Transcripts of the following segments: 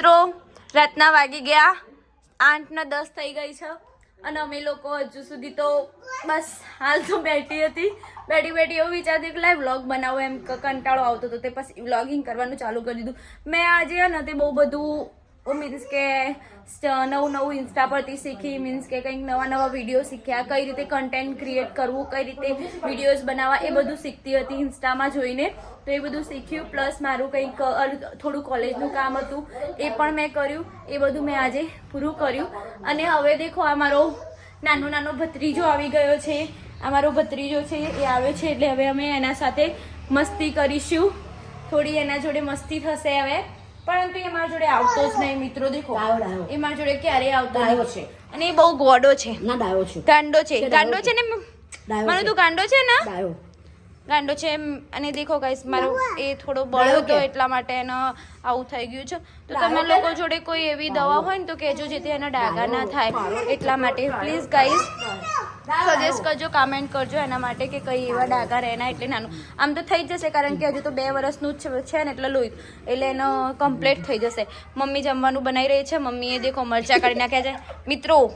મિત્રો રાતના વાગી ગયા 8:10 થઈ ગઈ છે અને અમે લોકો હજુ સુધી તો બસ હાલ તો બેઠી એવું વિચારતી કે લાઈવ વ્લોગ બનાવો એમ કંટાળો આવતો હતો તે પછી વ્લોગિંગ કરવાનું ચાલુ કરી દીધું મેં આજે ને તે બહુ બધું મીન્સ કે નવું ઇન્સ્ટા પરથી શીખી મીન્સ કે કંઈક નવા વિડીયો શીખ્યા કઈ રીતે કન્ટેન્ટ ક્રિએટ કરવું કઈ રીતે વિડીયોઝ બનાવવા એ બધું શીખતી હતી ઇન્સ્ટામાં જોઈને તો એ બધું શીખ્યું પ્લસ મારું કંઈક થોડું કોલેજનું કામ હતું એ પણ મેં કર્યું એ બધું મેં આજે પૂરું કર્યું અને હવે દેખો આ મારો નાનો ભત્રીજો આવી ગયો છે આ મારો ભત્રીજો છે એ આવે છે એટલે હવે અમે એના સાથે મસ્તી કરીશું થોડી એના જોડે મસ્તી થશે હવે પરંતુ એ મારા જોડે આવતો જ નહીં મિત્રો દેખો એ મારા જોડે ક્યારેય આવતો છે અને એ બહુ ગોડો છે ગાંડો છે ને મારો તું ગાંડો છે ને ગાંડો છે અને દેખો ગાઈસ મારો એ થોડો બળ્યો હતો એટલા માટે એને આવું થઈ ગયું છે તો તમે લોકો જોડે કોઈ એવી દવા હોય ને તો કહેજો જેથી એના ડાઘા ના થાય એટલા માટે પ્લીઝ ગાઈસ સજેસ્ટ કરજો કમેન્ટ કરજો એના માટે કે કઈ એવા ડાઘા રહેના એટલે નાનું આમ તો થઈ જ જશે કારણ કે હજુ તો 2 વર્ષનું જ છે ને એટલે લોહી એટલે એનો કમ્પ્લીટ થઈ જશે મમ્મી જમવાનું બનાવી રહી છે મમ્મીએ દેખો મરચાં કાઢી નાખ્યા છે મિત્રો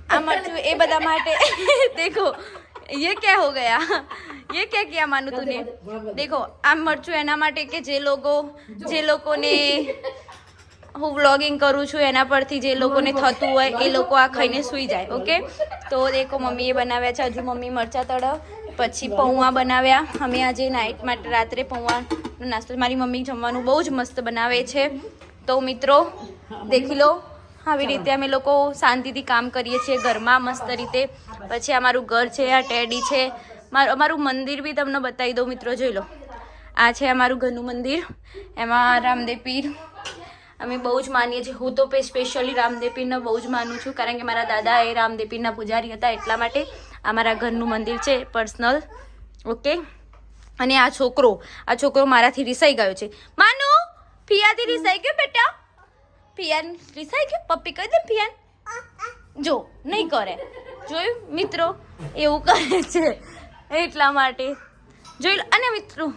આ મરચું એ બધા માટે દેખો ये क्या हो गया ये क्या किया मानू तूने देखो આ મરચું એના માટે કે જે લોકોને હું વ્લોગિંગ કરું છું એના પરથી જે લોકોને થતું હોય એ લોકો આ ખાઈને સૂઈ જાય ઓકે તો દેખો મમ્મીએ બનાવ્યા છે હજુ મમ્મી મરચાં તળાવ પછી પૌવા બનાવ્યા અમે આજે નાઇટ માટે રાત્રે પૌવાનો નાસ્તો મારી મમ્મી જમવાનું બહુ જ મસ્ત બનાવે છે તો મિત્રો દેખી લો આવી રીતે અમે લોકો શાંતિથી કામ કરીએ છીએ ઘરમાં મસ્ત રીતે પછી અમારું ઘર છે આ ટેડી છે અમારું મંદિર બી તમને બતાવી દઉં મિત્રો જોઈ લો આ છે અમારું ઘરનું મંદિર એમાં રામદેવ પીર અમે બહુ જ માનીએ છીએ હું તો સ્પેશિયલી રામદેવ પીરને બહુ જ માનું છું કારણ કે મારા દાદા એ રામદેવ પીરના પૂજારી હતા એટલા માટે અમારા ઘરનું મંદિર છે પર્સનલ ઓકે અને આ છોકરો મારાથી રિસાઈ ગયો છે માનુ પિયાથી રિસાઈ ગયો બેટા પિયાન રિસાઈ ગયો પપ્પી કહી દે પિયાન જો નહીં કરે જોયું મિત્રો એવું કરે છે એટલા માટે જોઈ લો અને મિત્રો